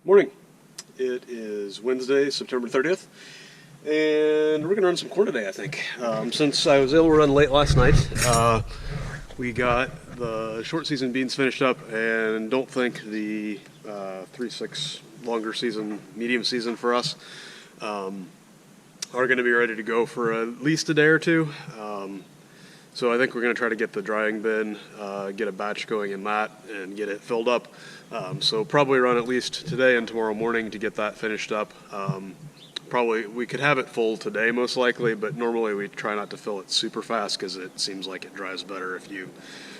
Morning. It is Wednesday, September 30th, and we're going to run some corn today, I think. Since I was able to run late last night, we got the short season beans finished up, and don't think the 3-6 longer season, medium season for us, are going to be ready to go for at least a day or two. So I think we're going to try to get the drying bin, get a batch going in that, and get it filled up. So probably run at least today and tomorrow morning to get that finished up. Probably we could have it full today most likely, but normally we try not to fill it super fast because it seems like it dries better if you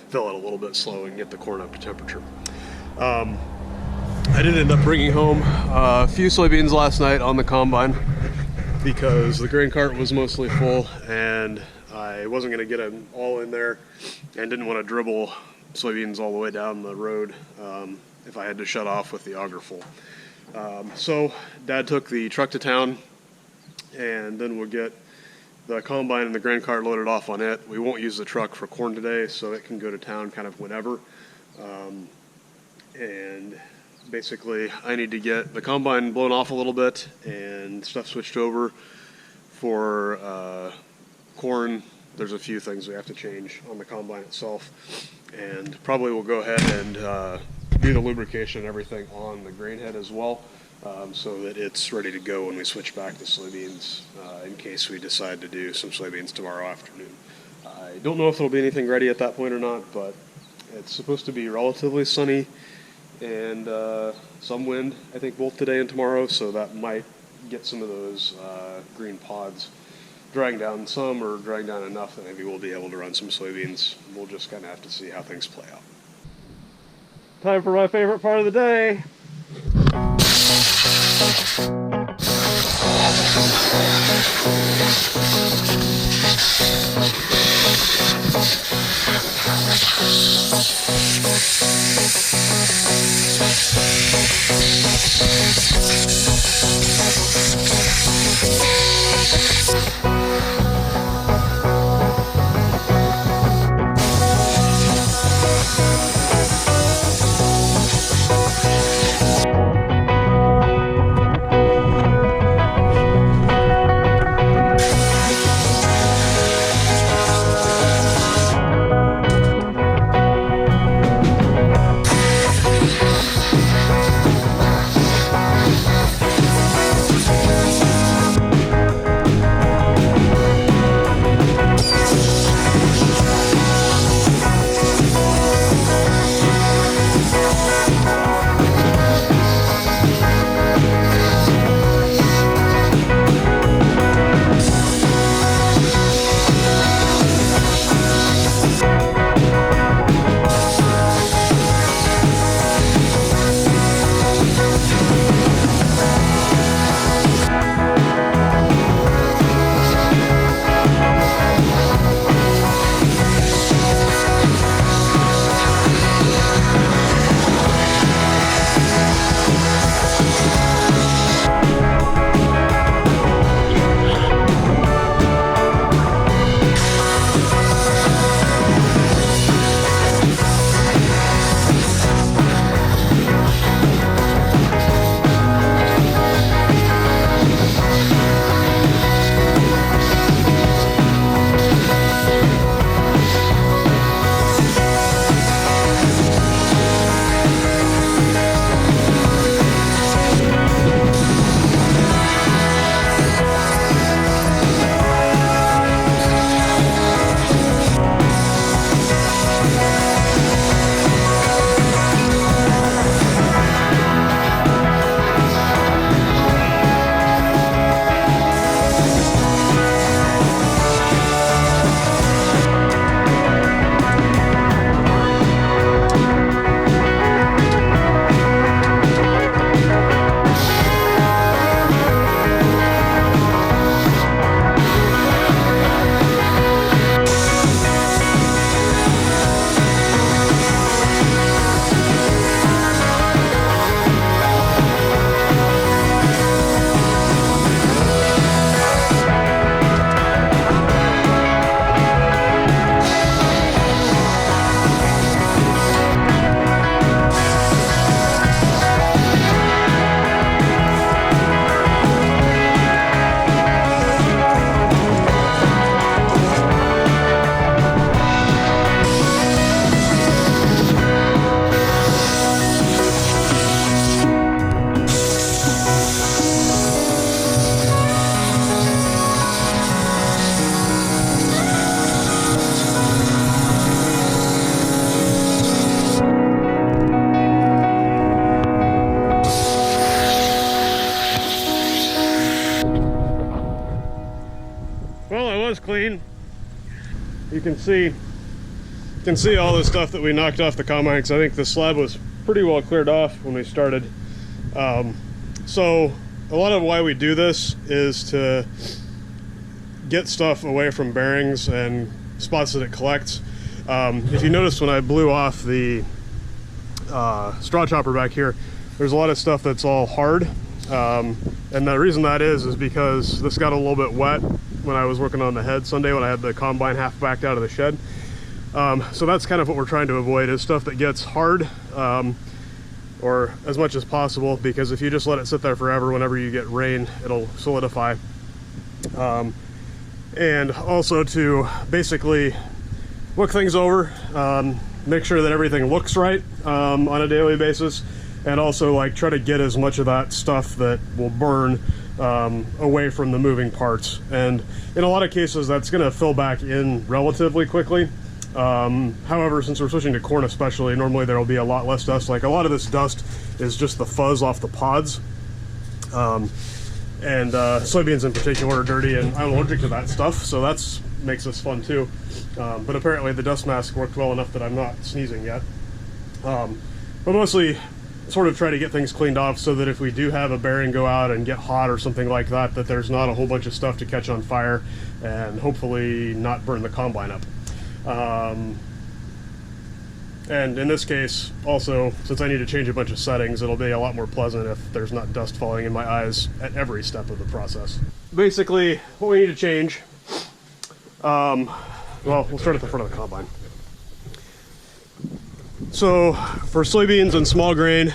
fill it a little bit slow and get the corn up to temperature. I did end up bringing home a few soybeans last night on the combine because the grain cart was mostly full and I wasn't going to get them all in there and didn't want to dribble soybeans all the way down the road if I had to shut off with the auger full. So Dad took the truck to town, and then we'll get the combine and the grain cart loaded off on it. We won't use the truck for corn today, so it can go to town kind of whenever. And basically I need to get the combine blown off a little bit and stuff switched over for corn. There's a few things we have to change on the combine itself, and probably we'll go ahead and do the lubrication and everything on the grain head as well, so that it's ready to go when we switch back to soybeans, in case we decide to do some soybeans tomorrow afternoon. I don't know if there'll be anything ready at that point or not, but it's supposed to be relatively sunny and some wind, I think, both today and tomorrow, so that might get some of those green pods drying down some, or drying down enough that maybe we'll be able to run some soybeans. We'll just kind of have to see how things play out. Time for my favorite part of the day. clean. You can see all the stuff that we knocked off the combine, because I think the slab was pretty well cleared off when we started. So a lot of why we do this is to get stuff away from bearings and spots that it collects. If you notice, when I blew off the straw chopper back here, there's a lot of stuff that's all hard. And the reason that is because this got a little bit wet when I was working on the head Sunday, when I had the combine half backed out of the shed. So that's kind of what we're trying to avoid, is stuff that gets hard, or as much as possible, because if you just let it sit there forever, whenever you get rain, it'll solidify. And also to basically look things over, make sure that everything looks right on a daily basis, and also like try to get as much of that stuff that will burn away from the moving parts. And in a lot of cases, that's going to fill back in relatively quickly. However, since we're switching to corn especially, normally there will be a lot less dust. Like, a lot of this dust is just the fuzz off the pods. And soybeans in particular are dirty, and I'm allergic to that stuff, so that's makes this fun too. But apparently the dust mask worked well enough that I'm not sneezing yet. But mostly sort of try to get things cleaned off so that if we do have a bearing go out and get hot or something like that, that there's not a whole bunch of stuff to catch on fire and hopefully not burn the combine up. And in this case, also, since I need to change a bunch of settings, it'll be a lot more pleasant if there's not dust falling in my eyes at every step of the process. Basically, what we need to change, well, we'll start at the front of the combine. So for soybeans and small grain,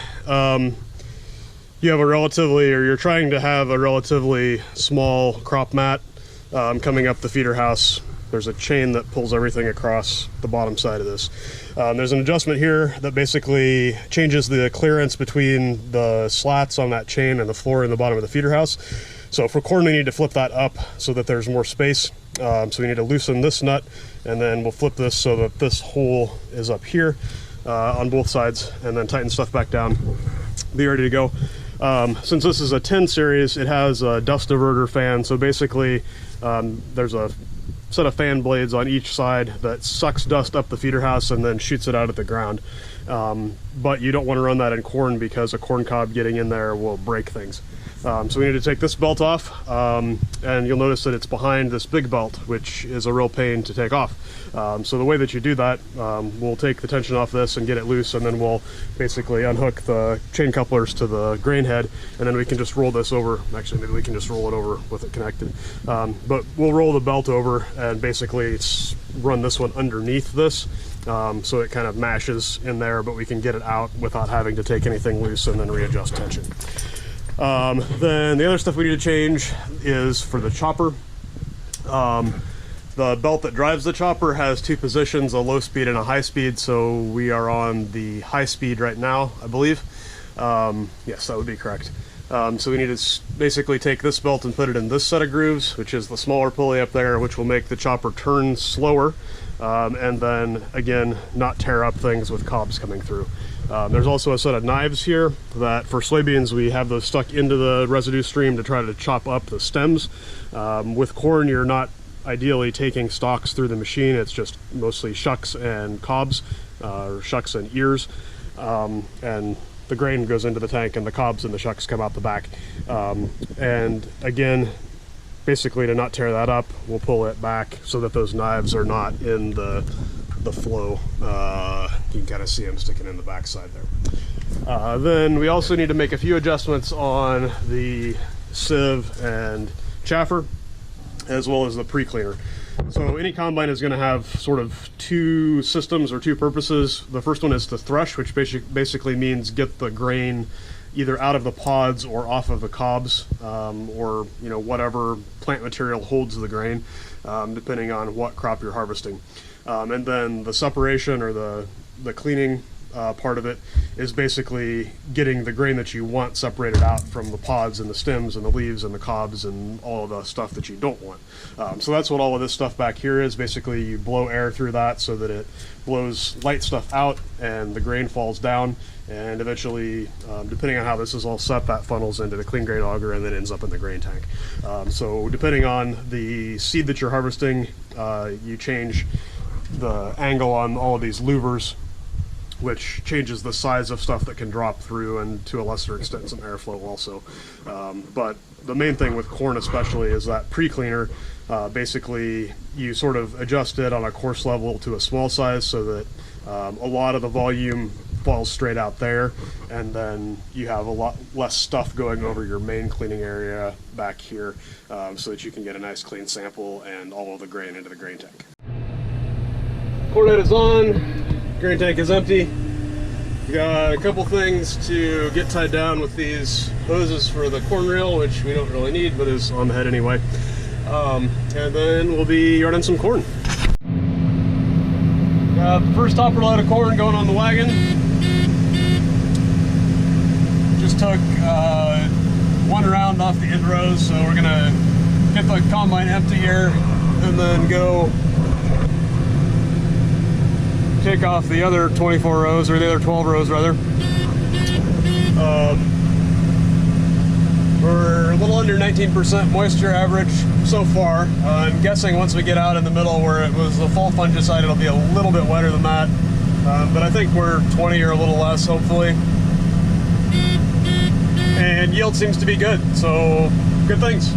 you have a relatively, or you're trying to have a relatively small crop mat coming up the feeder house. There's a chain that pulls everything across the bottom side of this. There's an adjustment here that basically changes the clearance between the slats on that chain and the floor in the bottom of the feeder house. So for corn, we need to flip that up so that there's more space. So we need to loosen this nut, and then we'll flip this so that this hole is up here on both sides, and then tighten stuff back down. Be ready to go. Since this is a 10 series, it has a dust diverter fan. So basically, there's a set of fan blades on each side that sucks dust up the feeder house and then shoots it out at the ground. But you don't want to run that in corn, because a corn cob getting in there will break things. So we need to take this belt off, and you'll notice that it's behind this big belt, which is a real pain to take off. So the way that you do that, we'll take the tension off this and get it loose, and then we'll basically unhook the chain couplers to the grain head, and then we can just roll this over. Actually, maybe we can just roll it over with it connected. But we'll roll the belt over and basically run this one underneath this, so it kind of mashes in there, but we can get it out without having to take anything loose and then readjust tension. Then the other stuff we need to change is for the chopper. The belt that drives the chopper has two positions, a low speed and a high speed, so we are on the high speed right now, I believe. Yes, that would be correct. So we need to basically take this belt and put it in this set of grooves, which is the smaller pulley up there, which will make the chopper turn slower, and then again not tear up things with cobs coming through. There's also a set of knives here that for soybeans we have those stuck into the residue stream to try to chop up the stems. With corn, you're not ideally taking stalks through the machine. It's just mostly shucks and cobs, or shucks and ears, and the grain goes into the tank and the cobs and the shucks come out the back. And again, basically to not tear that up, we'll pull it back so that those knives are not in the flow. You can kind of see them sticking in the backside there. Then we also need to make a few adjustments on the sieve and chaffer, as well as the pre-cleaner. So any combine is going to have sort of two systems or two purposes. The first one is to thresh, which basically means get the grain either out of the pods or off of the cobs, or whatever plant material holds the grain, depending on what crop you're harvesting. And then the separation, or the cleaning, part of it is basically getting the grain that you want separated out from the pods and the stems and the leaves and the cobs and all of the stuff that you don't want. So that's what all of this stuff back here is. Basically, you blow air through that so that it blows light stuff out and the grain falls down, and eventually, depending on how this is all set, that funnels into the clean grain auger and then ends up in the grain tank. So depending on the seed that you're harvesting, you change the angle on all of these louvers, which changes the size of stuff that can drop through, and to a lesser extent some airflow also. But the main thing with corn especially is that pre-cleaner, basically you sort of adjust it on a coarse level to a small size so that a lot of the volume falls straight out there, and then you have a lot less stuff going over your main cleaning area back here, so that you can get a nice clean sample and all of the grain into the grain tank. Corn head is on, grain tank is empty. We got a couple things to get tied down with these hoses for the corn reel, which we don't really need, but is on the head anyway. And then we'll be yarding some corn. Got the first hopper load of corn going on the wagon. Just took one round off the end rows, so we're gonna get the combine empty here and then go take off the other 24 rows, or the other 12 rows rather. We're a little under 19% moisture average so far. I'm guessing once we get out in the middle where it was the fall fungicide, it'll be a little bit wetter than that. But I think we're 20 or a little less, hopefully. And yield seems to be good, so good things.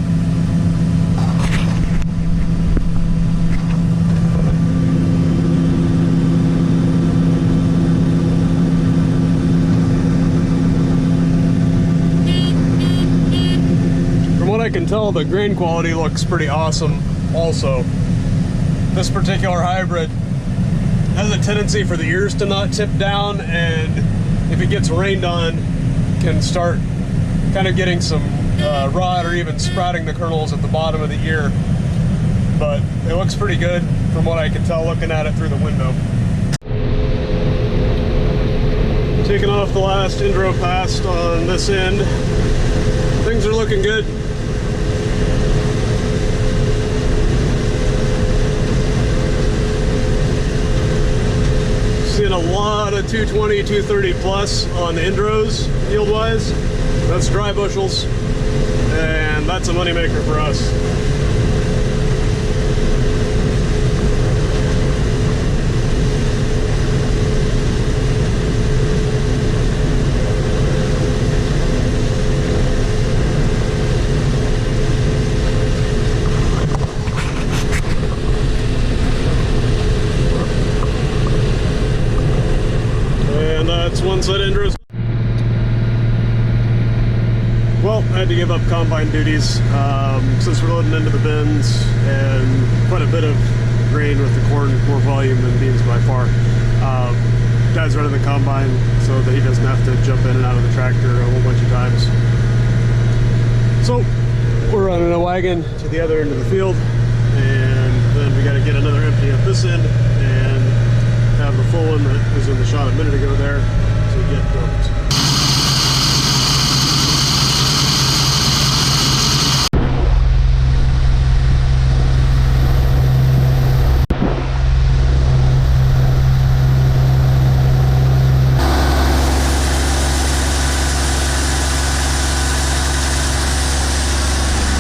I can tell the grain quality looks pretty awesome also. This particular hybrid has a tendency for the ears to not tip down, and if it gets rained on, can start kind of getting some rot or even sprouting the kernels at the bottom of the ear. But it looks pretty good from what I can tell looking at it through the window. Taking off the last indro pass on this end. Things are looking good. Seeing a lot of 220, 230 plus on the indros yield wise. That's dry bushels, and that's a moneymaker for us. One set indros. Well, I had to give up combine duties since we're loading into the bins, and quite a bit of grain with the corn, more volume than beans by far. Guy's running the combine so that he doesn't have to jump in and out of the tractor a whole bunch of times. So we're running a wagon to the other end of the field, and then we got to get another empty at this end and have the full one that was in the shot a minute ago there to get dumped.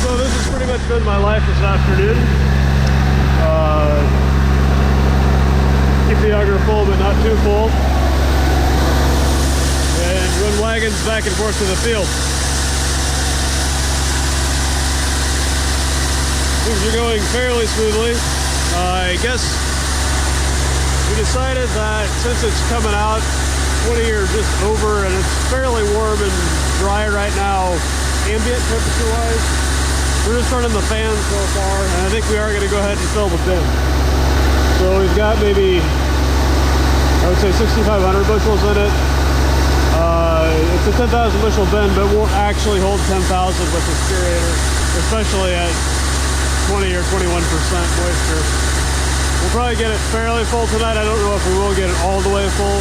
So this has pretty much been my life this afternoon. Keep the auger full but not too full, and run wagons back and forth to the field. Things are going fairly smoothly. I guess we decided that since it's coming out 20 or just over and it's fairly warm and dry right now, ambient temperature wise, we're just running the fan so far, and I think we are going to go ahead and fill the bin. So we've got maybe, I would say 6,500 bushels in it. It's a 10,000 bushel bin, but won't actually hold 10,000 with this curator, especially at 20 or 21% moisture. We'll probably get it fairly full tonight. I don't know if we will get it all the way full.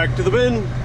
back to the bin.